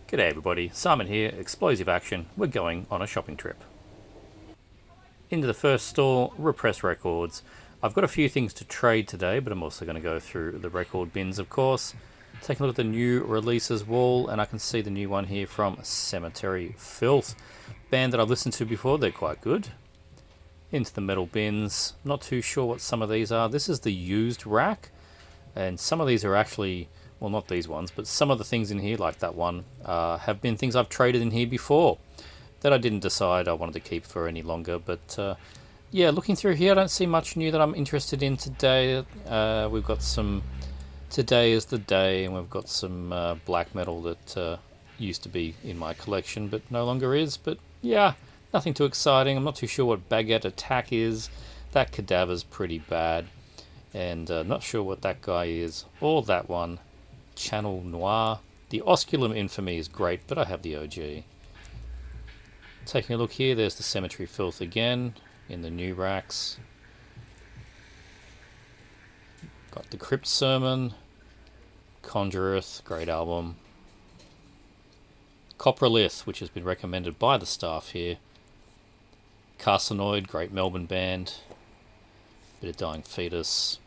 G'day everybody, Simon here, Explosive Action. We're going on a shopping trip. Into the first store, Repress Records. I've got a few things to trade today, but I'm also going to go through the record bins, of course. Take a look at the new releases wall, and I can see the new one here from Cemetery Filth. Band that I've listened to before, they're quite good. Into the metal bins, not too sure what some of these are. This is the used rack, and some of these are actually, well, not these ones, but some of the things in here, like that one, have been things I've traded in here before that I didn't decide I wanted to keep for any longer. But yeah, looking through here, I don't see much new that I'm interested in today. We've got some Today is the Day, and we've got some black metal that used to be in my collection but no longer is. But yeah, nothing too exciting. I'm not too sure what Baguette Attack is. That Cadaver's pretty bad, and not sure what that guy is, or that one, Channel Noir. The Osculum Infamy is great, but I have the OG. Taking a look here, there's the Cemetery Filth again in the new racks. Got the Crypt Sermon, Conjureth, great album. Coprolith, which has been recommended by the staff here. Carcinoid, great Melbourne band. Bit of Dying Fetus.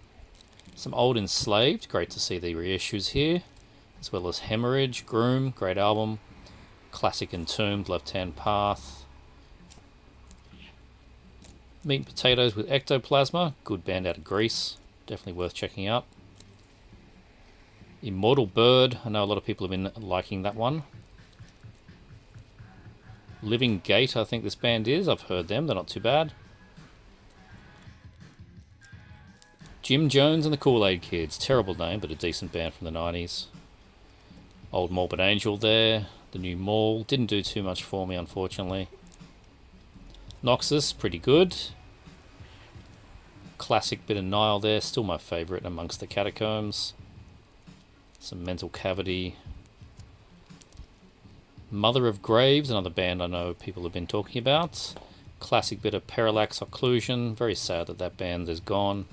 Some old Enslaved, great to see the reissues here. As well as Hemorrhage, Groom, great album. Classic Entombed, Left Hand Path. Meat and Potatoes with Ectoplasma, good band out of Greece, definitely worth checking out. Immortal Bird, I know a lot of people have been liking that one. Living Gate, I think this band is, I've heard them, they're not too bad. Jim Jones and the Kool-Aid Kids, terrible name, but a decent band from the 90s. Old Morbid Angel there. The new Maul didn't do too much for me, unfortunately. Noxus, pretty good. Classic bit of Nile there, still my favourite amongst the Catacombs. Some Mental Cavity. Mother of Graves, another band I know people have been talking about. Classic bit of Parallax Occlusion, very sad that that band is gone.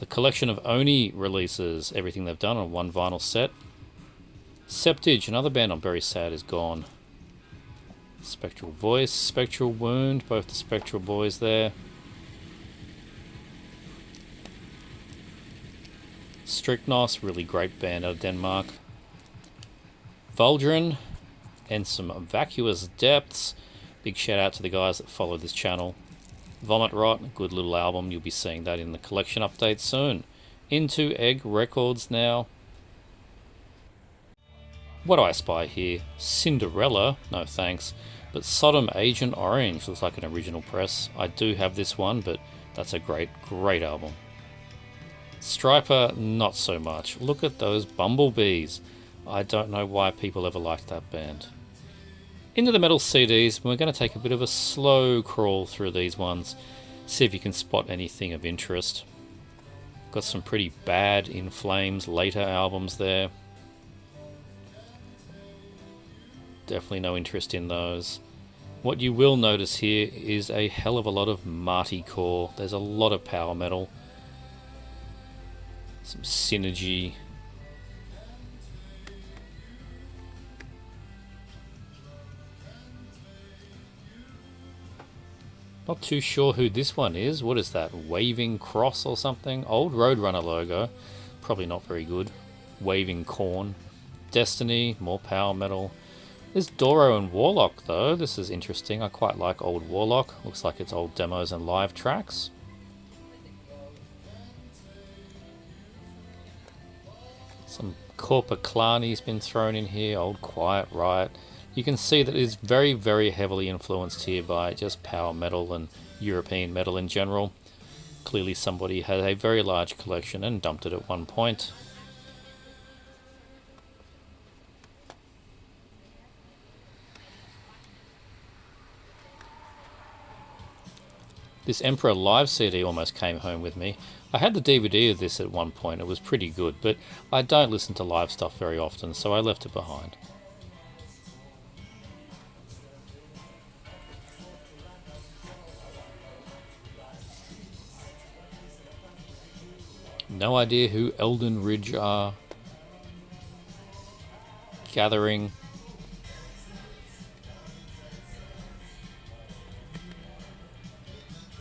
The collection of Oni releases, everything they've done on one vinyl set. Septage, another band I'm very sad is gone. Spectral Voice, Spectral Wound, both the Spectral boys there. Strychnos, really great band out of Denmark. Vuldren, and some Vacuous Depths. Big shout out to the guys that follow this channel. Vomit Rot, good little album, you'll be seeing that in the collection update soon. Into Egg Records now. What do I spy here? Cinderella, no thanks. But Sodom Agent Orange looks like an original press. I do have this one, but that's a great, great album. Striper, not so much. Look at those bumblebees. I don't know why people ever liked that band. Into the metal CDs, we're going to take a bit of a slow crawl through these ones. See if you can spot anything of interest. Got some pretty bad In Flames later albums there. Definitely no interest in those. What you will notice here is a hell of a lot of Marty core. There's a lot of power metal. Some Synergy. Not too sure who this one is. What is that? Waving Cross or something? Old Roadrunner logo. Probably not very good. Waving Corn. Destiny. More power metal. There's Doro and Warlock though. This is interesting. I quite like old Warlock. Looks like it's old demos and live tracks. Some Corpaclani's been thrown in here. Old Quiet Riot. You can see that it is very, very heavily influenced here by just power metal and European metal in general. Clearly somebody had a very large collection and dumped it at one point. This Emperor Live CD almost came home with me. I had the DVD of this at one point. It was pretty good, but I don't listen to live stuff very often, so I left it behind. No idea who Elden Ridge are. Gathering.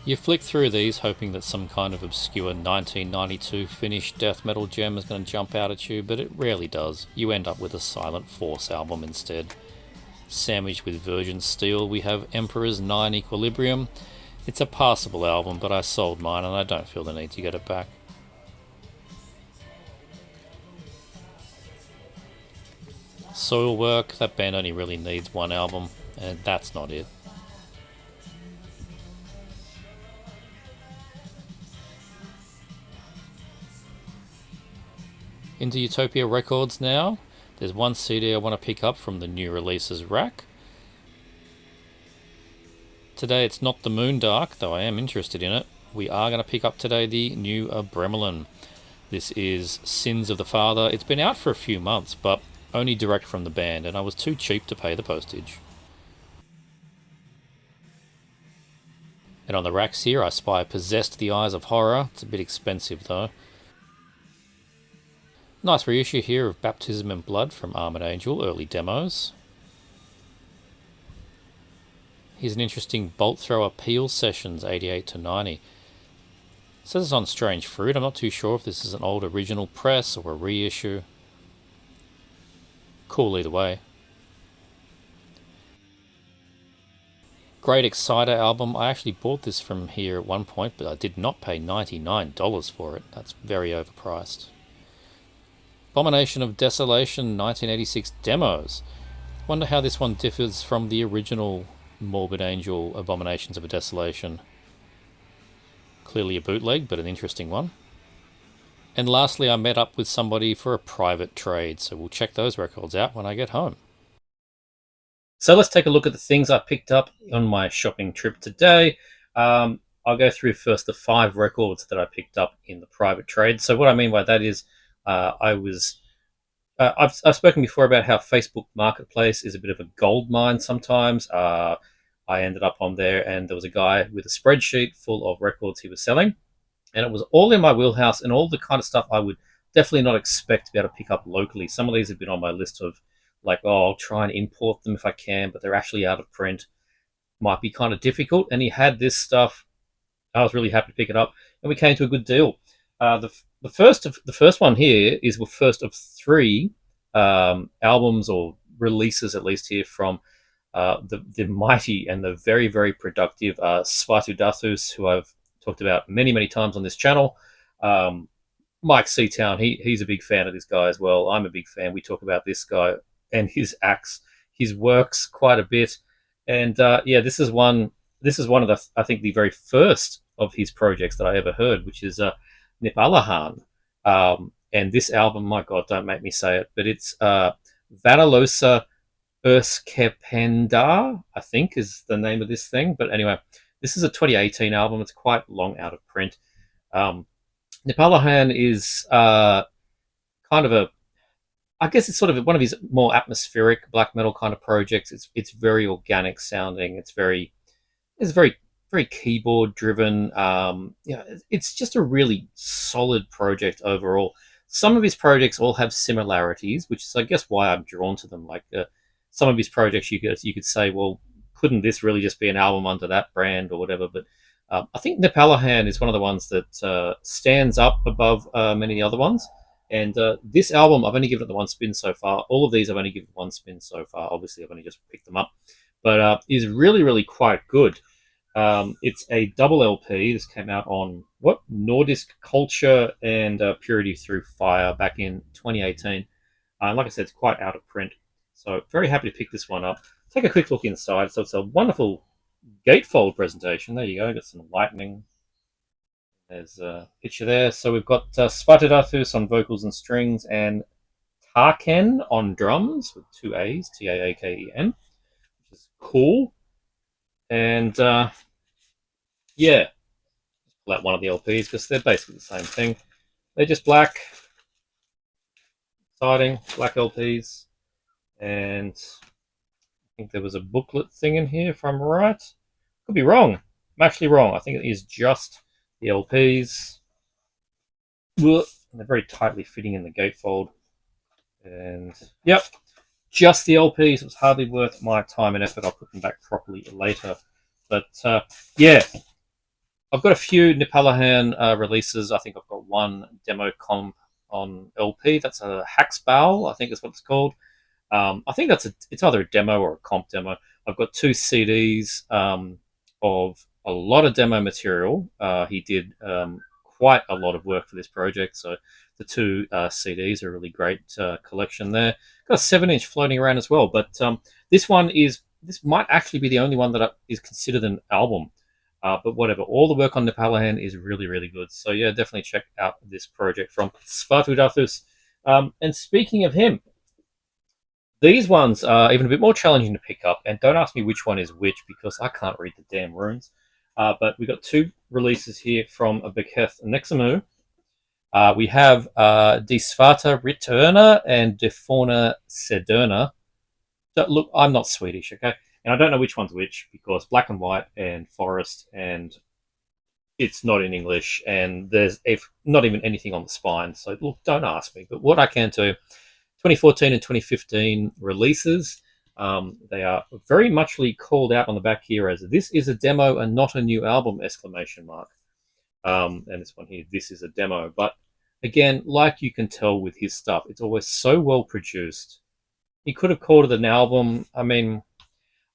You flick through these hoping that some kind of obscure 1992 Finnish death metal gem is going to jump out at you, but it rarely does. You end up with a Silent Force album instead. Sandwiched with Virgin Steel, we have Emperor's 9 Equilibrium. It's a passable album, but I sold mine and I don't feel the need to get it back. Soilwork, that band only really needs one album, and that's not it. Into Utopia Records now. There's one CD I want to pick up from the new releases rack. Today it's not the Moondark, though I am interested in it. We are going to pick up today the new Bremelin. This is Sins of the Father. It's been out for a few months, but only direct from the band, and I was too cheap to pay the postage. And on the racks here, I spy Possessed the Eyes of Horror. It's a bit expensive, though. Nice reissue here of Baptism in Blood from Armored Angel, early demos. Here's an interesting Bolt Thrower Peel Sessions, 88 to 90. It says it's on Strange Fruit. I'm not too sure if this is an old original press or a reissue. Cool either way. Great Exciter album. I actually bought this from here at one point, but I did not pay $99 for it. That's very overpriced. Abomination of Desolation 1986 demos. Wonder how this one differs from the original Morbid Angel Abominations of a Desolation. Clearly a bootleg, but an interesting one. And lastly, I met up with somebody for a private trade, so we'll check those records out when I get home. So let's take a look at the things I picked up on my shopping trip today. I'll go through first the 5 records that I picked up in the private trade. So what I mean by that is I've spoken before about how Facebook Marketplace is a bit of a gold mine sometimes. I ended up on there and there was a guy with a spreadsheet full of records he was selling. And it was all in my wheelhouse and all the kind of stuff I would definitely not expect to be able to pick up locally. Some of these have been on my list of like, oh, I'll try and import them if I can, but they're actually out of print. Might be kind of difficult. And he had this stuff. I was really happy to pick it up, and we came to a good deal. The first one here is the first of 3 albums or releases, at least here, from the mighty and the very, very productive Svatu Dathus, who I've talked about many, many times on this channel. Mike Seatown, he's a big fan of this guy as well. I'm a big fan. We talk about this guy and his acts, his works quite a bit. And this is one of the, I think, the very first of his projects that I ever heard, which is Nipalahan. And this album, my God, don't make me say it, but it's Vanalosa Erskependa, I think is the name of this thing. But anyway, this is a 2018 album. It's quite long out of print. Nipalahan is kind of I guess it's sort of one of his more atmospheric black metal kind of projects. It's very organic sounding. It's very very keyboard driven. It's just a really solid project overall. Some of his projects all have similarities, which is, I guess, why I'm drawn to them. Like some of his projects, you could say, well, couldn't this really just be an album under that brand or whatever? But I think Nipalahan is one of the ones that stands up above many of the other ones. And this album, I've only given it the one spin so far. All of these I've only given one spin so far. Obviously, I've only just picked them up. But is really, really quite good. It's a double LP. This came out on Nordisk Culture and Purity Through Fire back in 2018. And like I said, it's quite out of print. So very happy to pick this one up. Take a quick look inside. So it's a wonderful gatefold presentation. There you go. Got some lightning. There's a picture there. So we've got Svatadathus on vocals and strings and Tarken on drums with 2 A's, Taaken, which is cool. And just pull out one of the LPs because they're basically the same thing. They're just black siding, black LPs, and I think there was a booklet thing in here if I'm right. Could be wrong. I'm actually wrong. I think it is just the LPs. And they're very tightly fitting in the gatefold. And yep, just the LPs. It was hardly worth my time and effort. I'll put them back properly later. But yeah, I've got a few Nipalahan releases. I think I've got one demo comp on LP. That's a Haxbal, I think is what it's called. I think it's either a demo or a comp demo. I've got two CDs of a lot of demo material. He did quite a lot of work for this project, so the two CDs are a really great collection there. Got a 7-inch floating around as well, but this might actually be the only one that is considered an album. But whatever, all the work on Nipalahan is really, really good. So yeah, definitely check out this project from Svatūdathus. And speaking of him, these ones are even a bit more challenging to pick up, and don't ask me which one is which because I can't read the damn runes. But we got two releases here from Beketh Nexamu. We have De Svata Returna and De Fauna Sederna. Look, I'm not Swedish, okay? And I don't know which one's which because black and white and forest, and it's not in English, and there's not even anything on the spine. So look, don't ask me. But what I can do, 2014 and 2015 releases. They are very muchly called out on the back here as this is a demo and not a new album! Exclamation mark. And this one here, this is a demo. But again, like you can tell with his stuff, it's always so well produced. He could have called it an album. I mean,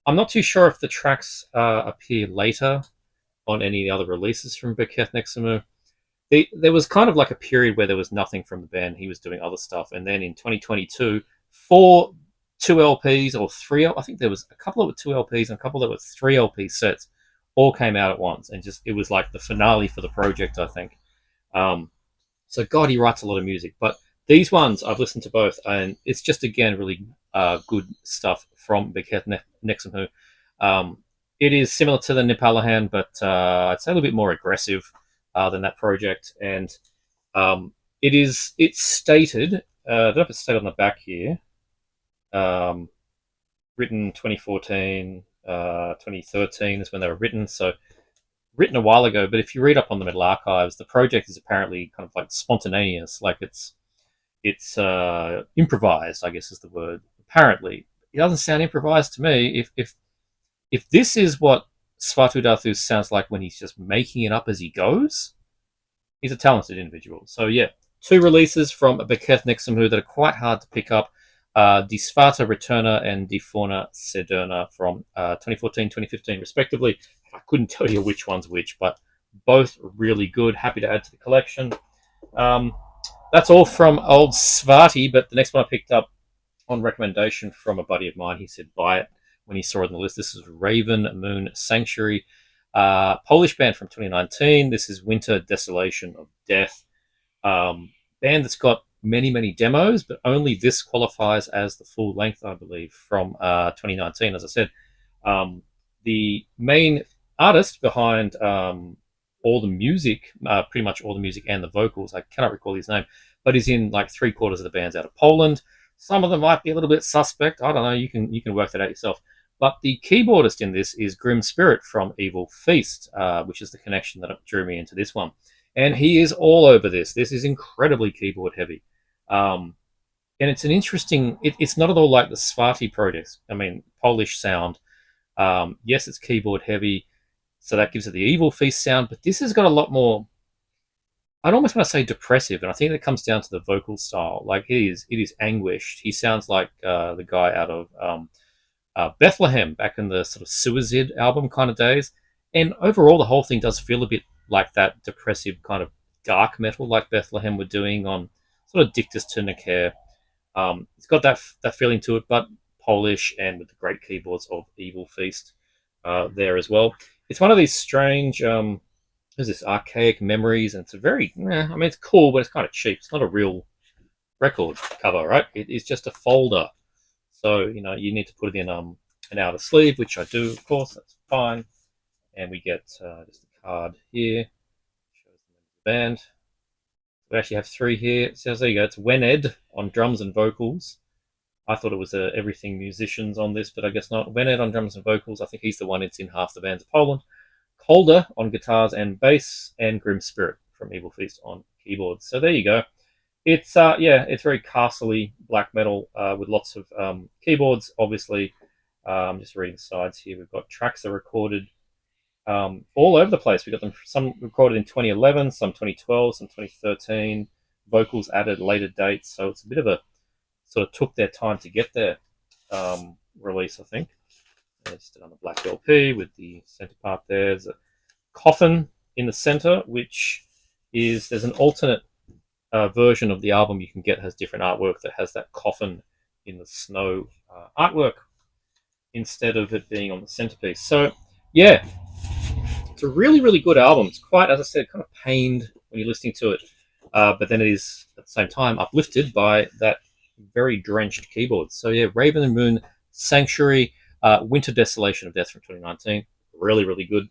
I'm not too sure if the tracks appear later on any other releases from Beketh Nexamu. There was kind of like a period where there was nothing from the band. He was doing other stuff. And then in 2022, for two LPs or three, I think there was a couple that were two LPs and a couple that were three LP sets, all came out at once. And just it was like the finale for the project, I think. So God, he writes a lot of music. But these ones, I've listened to both, and it's just, again, really good stuff from Beketh Nexamu. It is similar to the Nipalahan, but I'd say a little bit more aggressive than that project. And it's stated, I don't know if it's stated on the back here, written 2014, 2013 is when they were written. So written a while ago, but if you read up on the Metal Archives, the project is apparently kind of like spontaneous, like it's improvised, I guess is the word. Apparently, it doesn't sound improvised to me. If this is what Svatūdathus sounds like when he's just making it up as he goes, he's a talented individual. So yeah, two releases from Beketh Nexamu that are quite hard to pick up. De Svata Returna and De Fauna Sederna from 2014, 2015 respectively. I couldn't tell you which one's which, but both really good. Happy to add to the collection. That's all from old Svati, but the next one I picked up on recommendation from a buddy of mine. He said buy it when he saw it on the list. This is Raven Moon Sanctuary, Polish band from 2019. This is Winter Desolation of Death. Band that's got many demos, but only this qualifies as the full length, I believe, from 2019. As I said, the main artist behind all the music, pretty much all the music and the vocals, I cannot recall his name, but he's in like 3/4 of the bands out of Poland. Some of them might be a little bit suspect. I don't know. You can work that out yourself. But the keyboardist in this is Grim Spirit from Evil Feast, which is the connection that drew me into this one. And he is all over this. This is incredibly keyboard heavy. And it's an interesting, it's not at all like the Svati projects. I mean, Polish sound. Yes, it's keyboard heavy, so that gives it the Evil Feast sound, but this has got a lot more, I'd almost want to say depressive, and I think that comes down to the vocal style. Like it is anguished. He sounds like the guy out of Bethlehem back in the sort of Suicide album kind of days. And overall, the whole thing does feel a bit like that depressive kind of dark metal like Bethlehem were doing on sort of Dictus to Necare. It's got that feeling to it, but Polish and with the great keyboards of Evil Feast there as well. It's one of these strange, there's this archaic memories, and it's a very, I mean, it's cool, but it's kind of cheap. It's not a real record cover, right? It is just a folder. So, you need to put it in an outer sleeve, which I do, of course. That's fine. And we get just a card here. band. We actually have three here. It says, there you go. It's Wened on drums and vocals. I thought it was everything musicians on this, but I guess not. Wened on drums and vocals. I think he's the one that's in half the bands of Poland. Calder on guitars and bass, and Grim Spirit from Evil Feast on keyboards. So there you go. It's it's very castle-y black metal with lots of keyboards. Obviously, I'm just reading the sides here. We've got tracks that are recorded all over the place. We got them some recorded in 2011, some 2012, some 2013. Vocals added later dates, so it's a bit of a sort of took their time to get there release, I think. And it's on the black LP with the center part there. There's a coffin in the center, which is there's an alternate version of the album you can get has different artwork that has that coffin in the snow artwork instead of it being on the centerpiece. So yeah, it's a really, really good album. It's quite, as I said, kind of pained when you're listening to it, but then it is at the same time uplifted by that very drenched keyboard. So yeah, Raven and Moon, Sanctuary, Winter Desolation of Death from 2019, really, really good.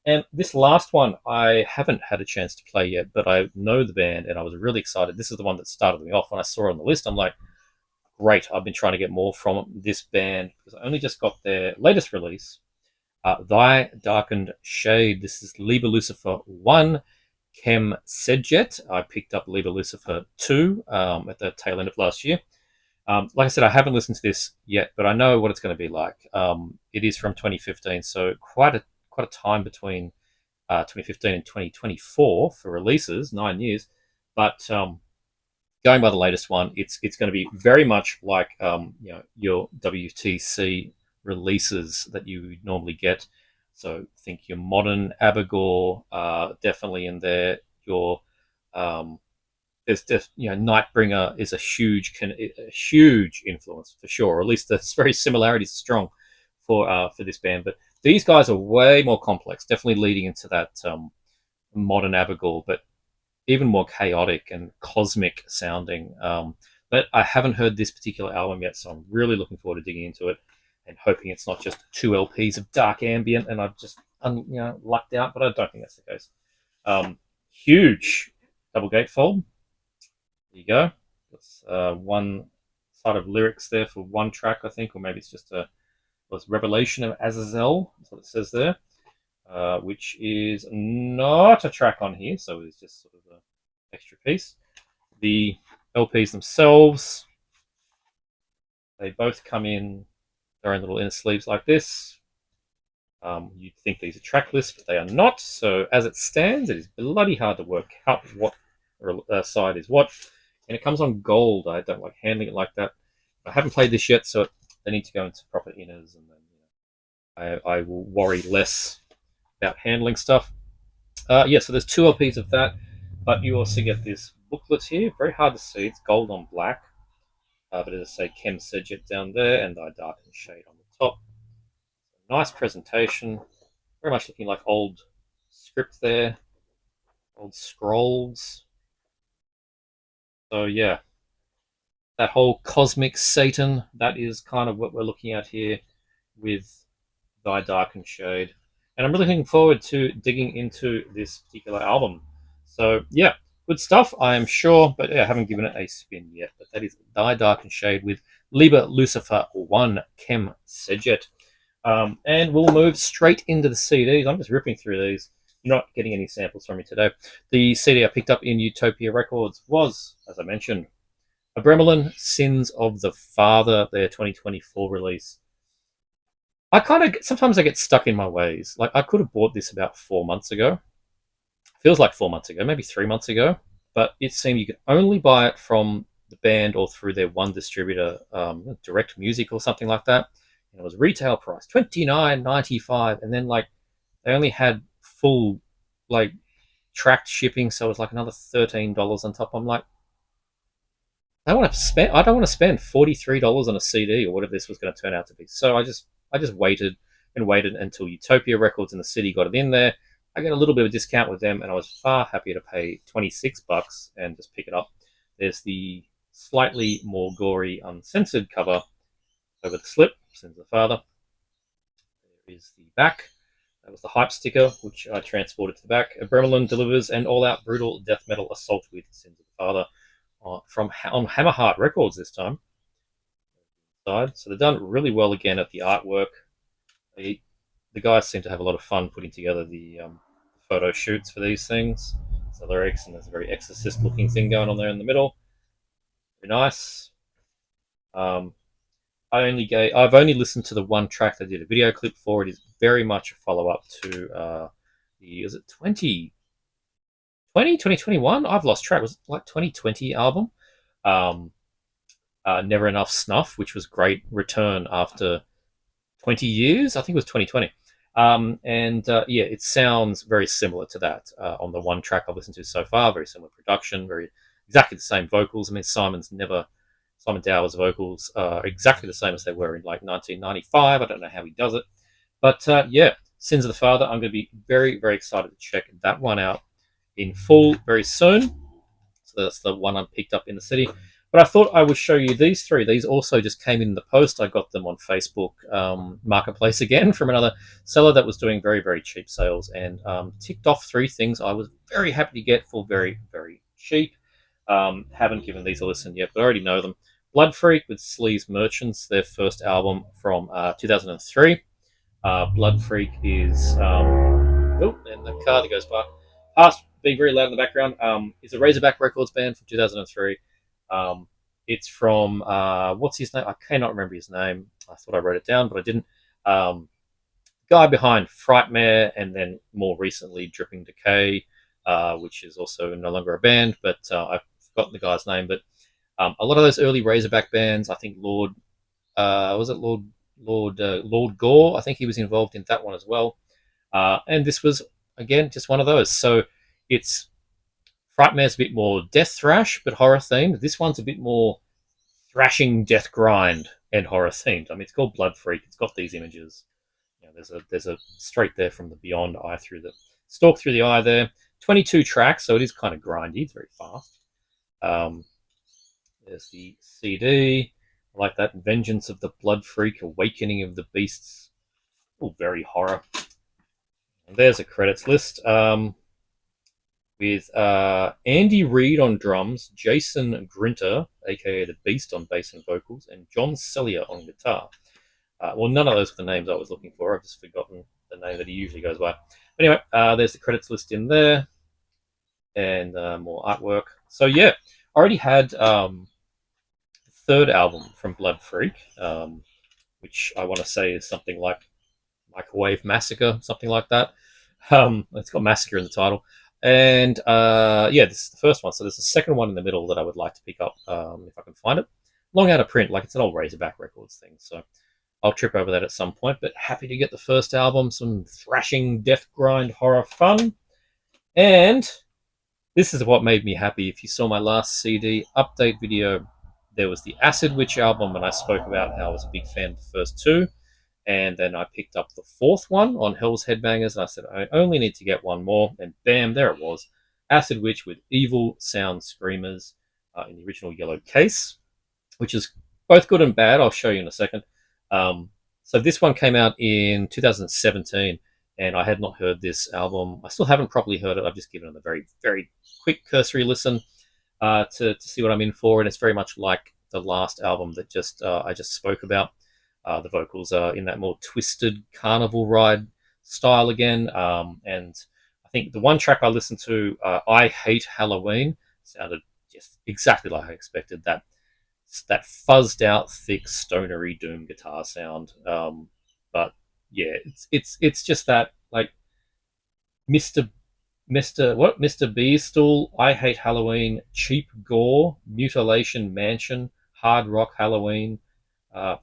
And this last one, I haven't had a chance to play yet, but I know the band and I was really excited. This is the one that started me off when I saw it on the list. I'm like, great, I've been trying to get more from this band because I only just got their latest release, Thy Darkened Shade. This is Liber Lucifer 1, Chem Sedjet. I picked up Liber Lucifer 2 at the tail end of last year. Like I said, I haven't listened to this yet, but I know what it's going to be like. It is from 2015, so quite a time between 2015 and 2024 for releases, 9 years. But going by the latest one, it's going to be very much like your WTC releases that you normally get. So think your modern Abigor, definitely in there. Your there's Nightbringer is a huge influence for sure. Or at least the very similarities are strong for this band. But these guys are way more complex, definitely leading into that modern Abigor, but even more chaotic and cosmic sounding. But I haven't heard this particular album yet, so I'm really looking forward to digging into it and hoping it's not just 2 LPs of dark ambient and I've just lucked out, but I don't think that's the case. Huge double gatefold. There you go. That's one side of lyrics there for one track, I think, or maybe it's just was Revelation of Azazel. That's what it says there, which is not a track on here, so it's just sort of an extra piece. The LPs themselves, they both come in their own little inner sleeves like this. You'd think these are track lists, but they are not. So as it stands, it is bloody hard to work out what side is what. And it comes on gold. I don't like handling it like that. I haven't played this yet, so they need to go into proper inners, and then I will worry less about handling stuff. So there's 2 LPs of that, but you also get this booklet here. Very hard to see. It's gold on black. But as I say, Chem Sedget down there, and Thy Darkened Shade on the top. Nice presentation. Very much looking like old script there. Old scrolls. So yeah, that whole cosmic Satan, that is kind of what we're looking at here with Thy Darkened Shade. And I'm really looking forward to digging into this particular album. So yeah, good stuff, I am sure, but yeah, I haven't given it a spin yet. But that is Thy Darkened Shade with Liber Lucifer 1, Chem Sedget. And we'll move straight into the CDs. I'm just ripping through these. You're not getting any samples from me today. The CD I picked up in Utopia Records was, as I mentioned, Abremelin, Sins of the Father, their 2024 release. Sometimes I get stuck in my ways. Like, I could have bought this about 4 months ago. Feels like 4 months ago, maybe 3 months ago. But it seemed you could only buy it from the band or through their one distributor, Direct Music or something like that. And it was retail price, $29.95. And then, like, they only had full, like, tracked shipping, so it was like another $13 on top. I'm like, I don't want to spend $43 on a CD or whatever this was going to turn out to be. So I just waited until Utopia Records in the city got it in there. I got a little bit of a discount with them, and I was far happier to pay $26 and just pick it up. There's the slightly more gory, uncensored cover over the slip, Sins of the Father. There is the back. That was the hype sticker, which I transported to the back. Bremelin delivers an all-out brutal death metal assault with Sins of the Father from on Hammerheart Records this time. So they've done really well again at the artwork. They, the guys seem to have a lot of fun putting together the photo shoots for these things. So lyrics, and there's a very exorcist-looking thing going on there in the middle. Very nice. Um, I've only listened to the one track they did a video clip for. It is very much a follow up to is it 2021? I've lost track. Was it like 2020 album? Um, Never Enough Snuff, which was great return after 20 years. I think it was 2020. Yeah, it sounds very similar to that on the one track I've listened to so far. Very similar production, very exactly the same vocals. I mean, Simon Dower's vocals are exactly the same as they were in like 1995. I don't know how he does it, but yeah, Sins of the Father. I'm going to be very, very excited to check that one out in full very soon. So that's the one I picked up in the city. But I thought I would show you these three. These also just came in the post. I got them on Facebook Marketplace again from another seller that was doing very, very cheap sales, and ticked off three things I was very happy to get for very, very cheap. Haven't given these a listen yet, but I already know them. Blood Freak with Sleaze Merchants, their first album from 2003. Blood Freak is and the car that goes by past being very loud in the background is a Razorback Records band from 2003. It's from what's his name? I cannot remember his name. I thought I wrote it down, but I didn't. Guy behind Frightmare, and then more recently Dripping Decay, which is also no longer a band, but I've forgotten the guy's name. But a lot of those early Razorback bands, I think Lord, was it Lord Gore? I think he was involved in that one as well. And this was again just one of those. So it's Frightmare's a bit more death thrash, but horror themed. This one's a bit more thrashing death grind and horror themed. I mean, it's called Blood Freak. It's got these images. You know, there's a straight there from the Beyond eye through the stalk through the eye there. 22 tracks, so it is kind of grindy. It's very fast. There's the CD. I like that. Vengeance of the Blood Freak, Awakening of the Beasts. Oh, very horror. And there's a credits list. With Andy Reid on drums, Jason Grinter, aka the Beast, on bass and vocals, and John Sellier on guitar. Well, none of those are the names I was looking for. I've just forgotten the name that he usually goes by. But anyway, there's the credits list in there, and more artwork. So yeah, I already had the third album from Blood Freak, which I want to say is something like Microwave Massacre, something like that. It's got Massacre in the title. And yeah, this is the first one. So there's a second one in the middle that I would like to pick up if I can find it. Long out of print, like it's an old Razorback Records thing. So I'll trip over that at some point. But happy to get the first album, some thrashing death grind horror fun. And this is what made me happy. If you saw my last CD update video, there was the Acid Witch album, and I spoke about how I was a big fan of the first two. And then I picked up the fourth one on Hell's Headbangers, and I said, I only need to get one more. And bam, there it was. Acid Witch with Evil Sound Screamers in the original yellow case, which is both good and bad. I'll show you in a second. So this one came out in 2017, and I had not heard this album. I still haven't properly heard it. I've just given it a very, very quick cursory listen to see what I'm in for. And it's very much like the last album that I just spoke about. The vocals are in that more twisted carnival ride style again. And I think the one track I listened to, I Hate Halloween, sounded just exactly like I expected. That fuzzed out, thick, stonery doom guitar sound. But yeah, it's just that like Mr. Mr. Beerstool, I Hate Halloween, Cheap Gore, Mutilation Mansion, Hard Rock Halloween,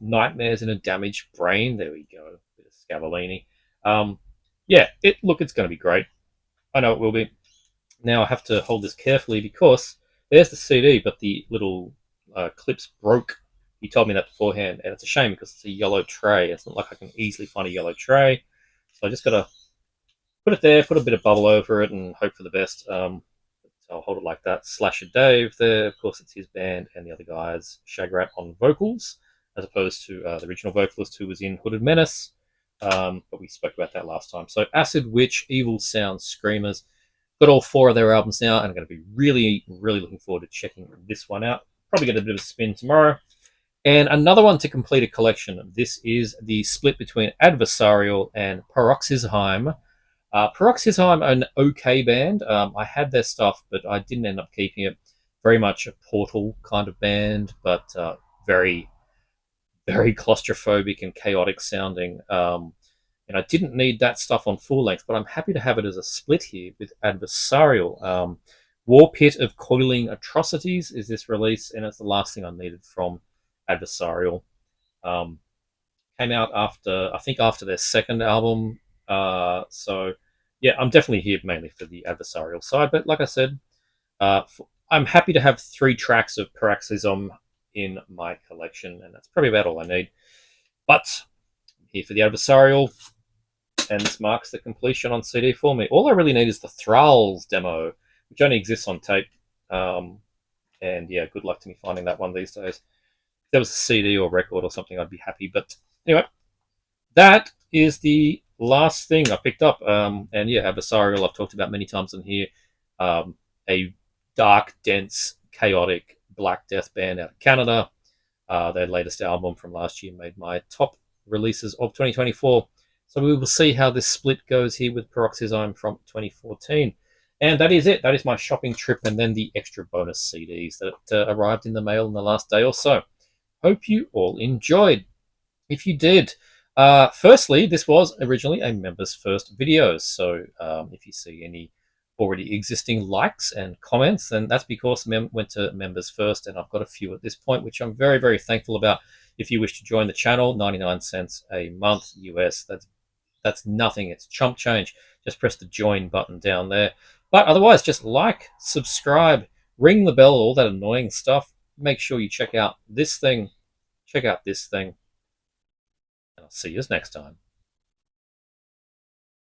Nightmares in a Damaged Brain. There we go. Bit of Scavolini. Yeah, it's going to be great. I know it will be. Now I have to hold this carefully because there's the CD, but the little clips broke. He told me that beforehand, and it's a shame because it's a yellow tray. It's not like I can easily find a yellow tray. So I just got to put it there, put a bit of bubble over it, and hope for the best. So I'll hold it like that. Slasher Dave there, of course, it's his band, and the other guys, Shagrat on vocals, as opposed to the original vocalist who was in Hooded Menace. but we spoke about that last time. So Acid Witch, Evil Sound, Screamers. Got all 4 of their albums now, and I'm going to be really, really looking forward to checking this one out. Probably get a bit of a spin tomorrow. And another one to complete a collection. This is the split between Adversarial and Paroxysheim. Paroxysheim, an okay band. I had their stuff, but I didn't end up keeping it. Very much a Portal kind of band, but very, very claustrophobic and chaotic sounding. And I didn't need that stuff on full length, but I'm happy to have it as a split here with Adversarial. War Pit of Coiling Atrocities is this release, and it's the last thing I needed from Adversarial. Came out after their second album. So yeah, I'm definitely here mainly for the Adversarial side. But like I said, I'm happy to have 3 tracks of Paroxysm in my collection, and that's probably about all I need. But I'm here for the Adversarial, and this marks the completion on CD for me. All I really need is the Thralls demo, which only exists on tape. And yeah, good luck to me finding that one these days. If there was a CD or record or something, I'd be happy. But anyway, that is the last thing I picked up. And yeah, Adversarial, I've talked about many times in here. A dark, dense, chaotic Black Death band out of Canada. Their latest album from last year made my top releases of 2024. So we will see how this split goes here with Paroxysm from 2014. And that is it. That is my shopping trip and then the extra bonus CDs that arrived in the mail in the last day or so. Hope you all enjoyed. If you did, firstly, this was originally a members first video. So if you see any already existing likes and comments, then that's because went to members first, and I've got a few at this point, which I'm very, very thankful about. If you wish to join the channel, 99 cents a month US, that's nothing. It's chump change. Just press the join button down there. But otherwise, just like, subscribe, ring the bell, all that annoying stuff. Make sure you check out this thing. Check out this thing. And I'll see you next time.